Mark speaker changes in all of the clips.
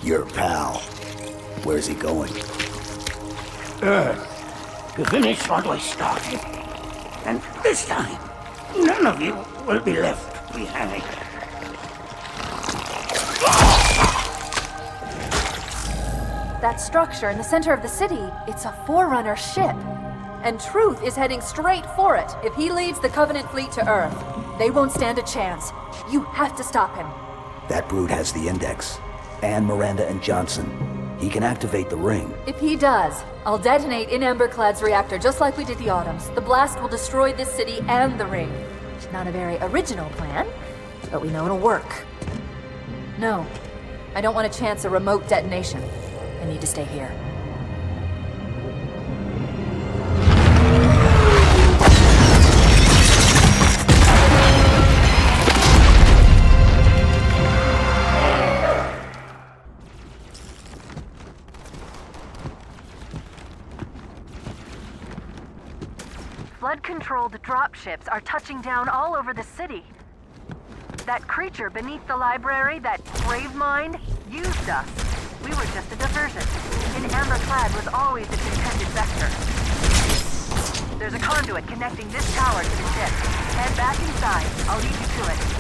Speaker 1: Your pal. Where's he going?
Speaker 2: Earth, to finish what we started. And this time, none of you will be left behind.
Speaker 3: That structure in the center of the city, it's a Forerunner ship. And Truth is heading straight for it. If he leads the Covenant fleet to Earth, they won't stand a chance. You have to stop him.
Speaker 1: That brute has the Index. And Miranda and Johnson. He can activate the ring.
Speaker 3: If he does, I'll detonate in Emberclad's reactor just like we did the Autumns. The blast will destroy this city and the ring. Not a very original plan, but we know it'll work. No, I don't want to chance a remote detonation. I need to stay here.
Speaker 4: Flood-controlled dropships are touching down all over the city. That creature beneath the library, that Gravemind, used us. We were just a diversion. And Emberclad was always its intended vector. There's a conduit connecting this tower to the ship. Head back inside. I'll lead you to it.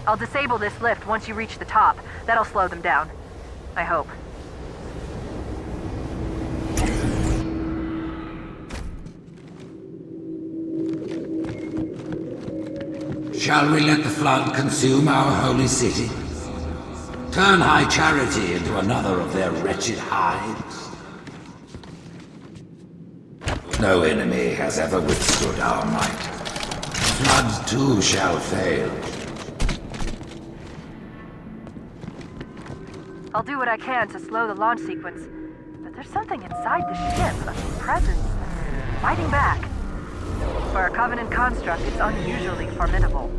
Speaker 4: I'll disable this lift once you reach the top. That'll slow them down. I hope.
Speaker 5: Shall we let the flood consume our holy city? Turn High Charity into another of their wretched hives? No enemy has ever withstood our might. Floods too shall fail.
Speaker 4: I'll do what I can to slow the launch sequence, but there's something inside the ship, a presence, fighting back. For a Covenant construct, it's unusually formidable.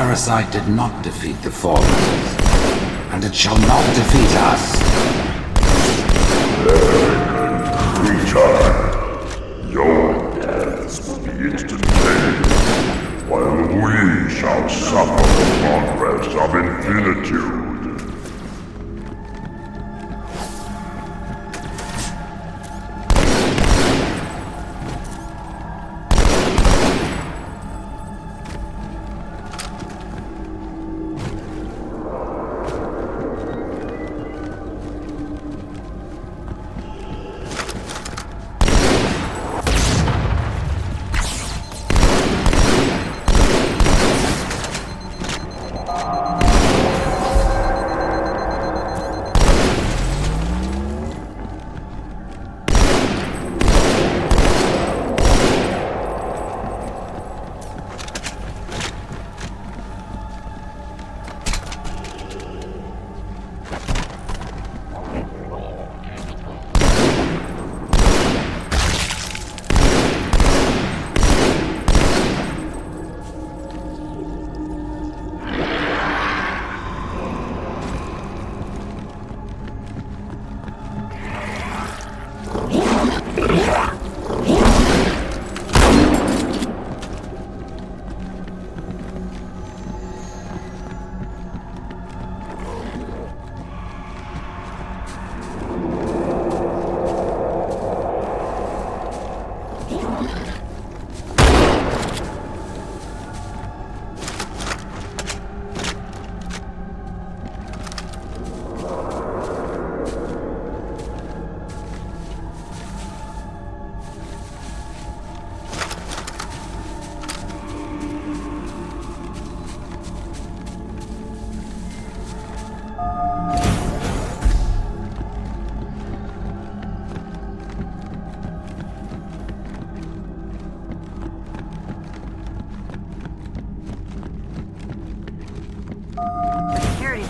Speaker 5: parasite did not defeat the Forerunners, and it shall not defeat us.
Speaker 6: Creature, your deaths will be instantaneous, while we shall suffer the progress of infinitude.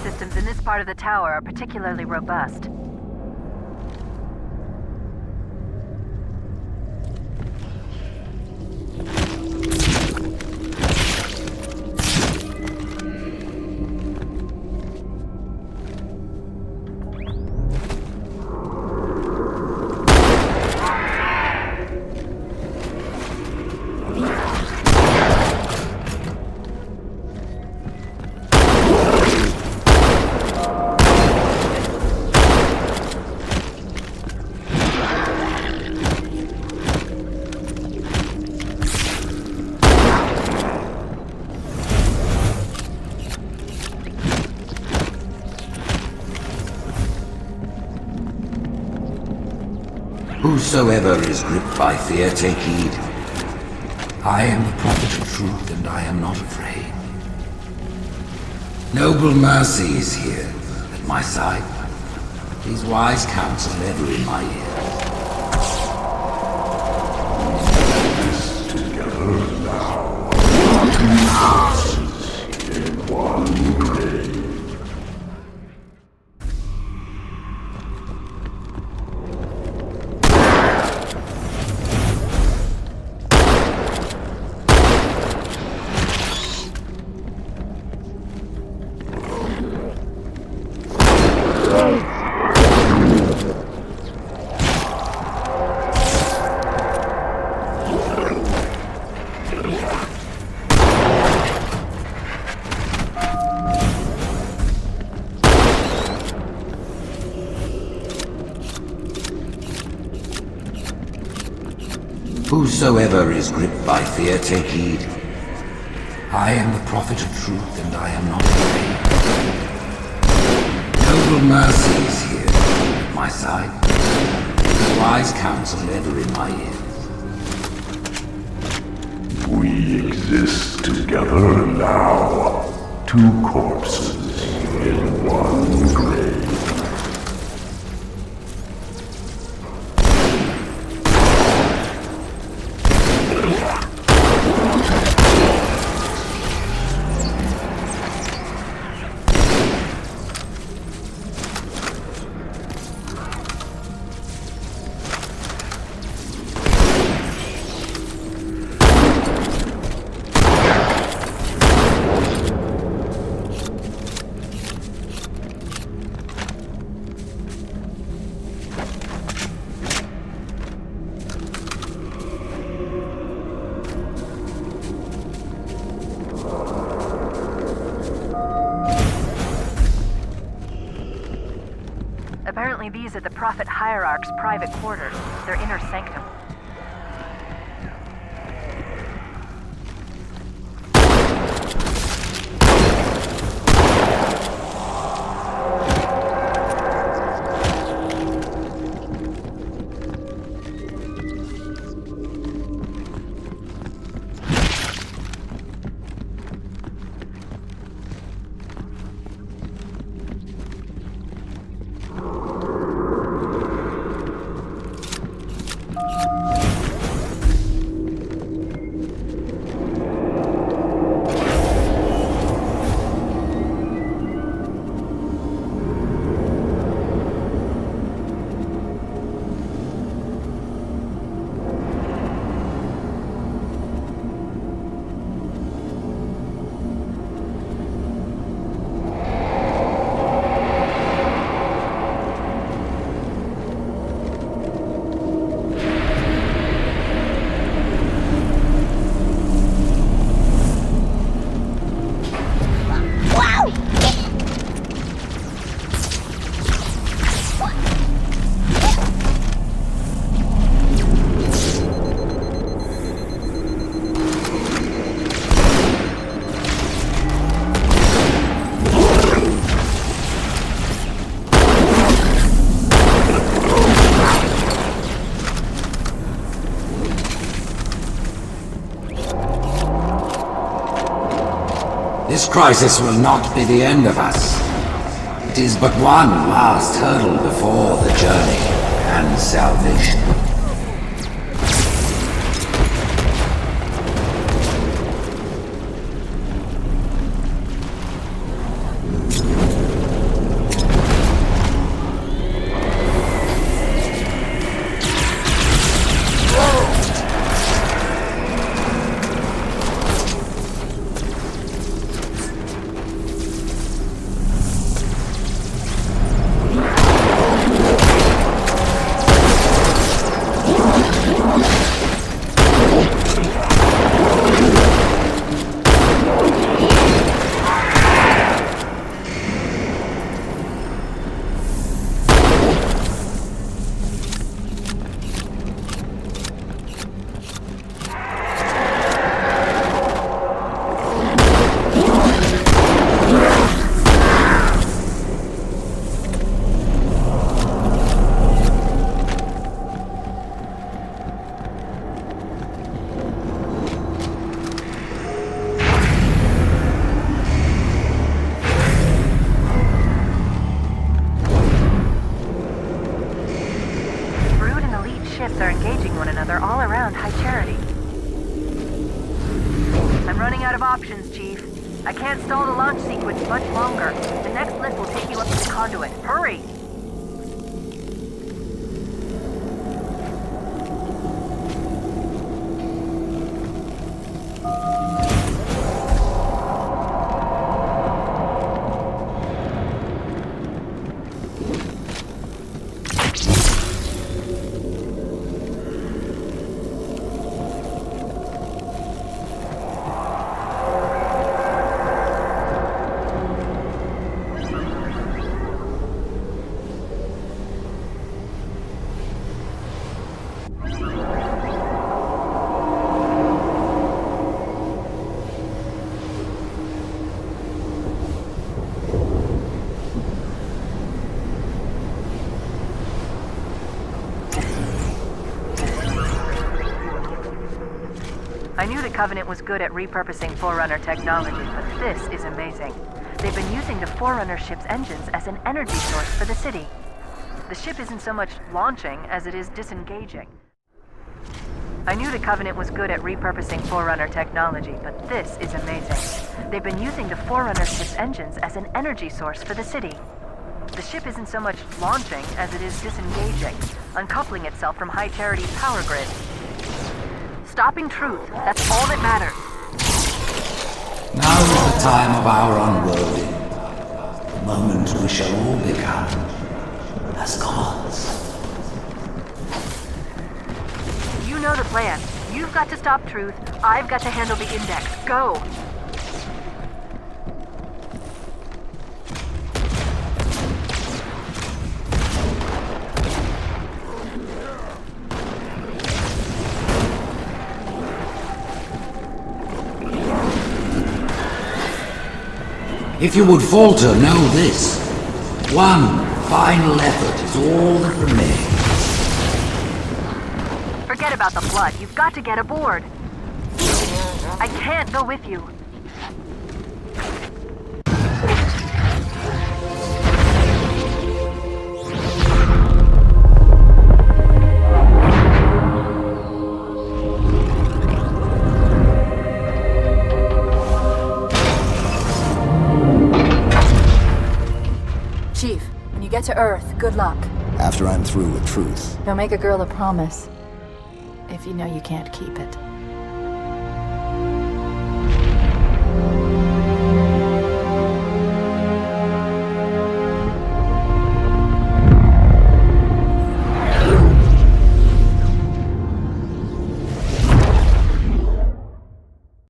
Speaker 4: Systems in this part of the tower are particularly robust.
Speaker 5: Whosoever is gripped by fear, take heed. I am the prophet of truth, and I am not afraid. Noble Mercy is here, at my side. His wise counsel ever in my ear.
Speaker 6: Together now, in one grave.
Speaker 5: Whosoever is gripped by fear, take heed. I am the prophet of truth, and I am not afraid. Noble Mercy is here, at my side. His wise counsel ever in my ears.
Speaker 6: We exist together now. Two corpses in one grave.
Speaker 4: Apparently these are the Prophet Hierarch's private quarters, their inner sanctum.
Speaker 5: This crisis will not be the end of us. It is but one last hurdle before the journey and salvation.
Speaker 4: Ships are engaging one another all around High Charity. I'm running out of options, Chief. I can't stall the launch sequence much longer. The next lift will take you up to the conduit. Hurry! I knew the Covenant was good at repurposing Forerunner technology, but this is amazing. They've been using the Forerunner ship's engines as an energy source for the city. The ship isn't so much launching as it is disengaging. I knew the Covenant was good at repurposing Forerunner technology, but this is amazing. They've been using the Forerunner ship's engines as an energy source for the city. The ship isn't so much launching as it is disengaging, uncoupling itself from High Charity's power grid. Stopping Truth, that's all that matters.
Speaker 5: Now is the time of our unworlding. The moment we shall all become as gods.
Speaker 4: You know the plan. You've got to stop Truth. I've got to handle the Index. Go!
Speaker 5: If you would falter, know this. One final effort is all that remains.
Speaker 4: Forget about the blood. You've got to get aboard. I can't go with you.
Speaker 3: Chief, when you get to Earth, good luck.
Speaker 1: After I'm through with Truth.
Speaker 3: Don't make a girl a promise if you know you can't keep it.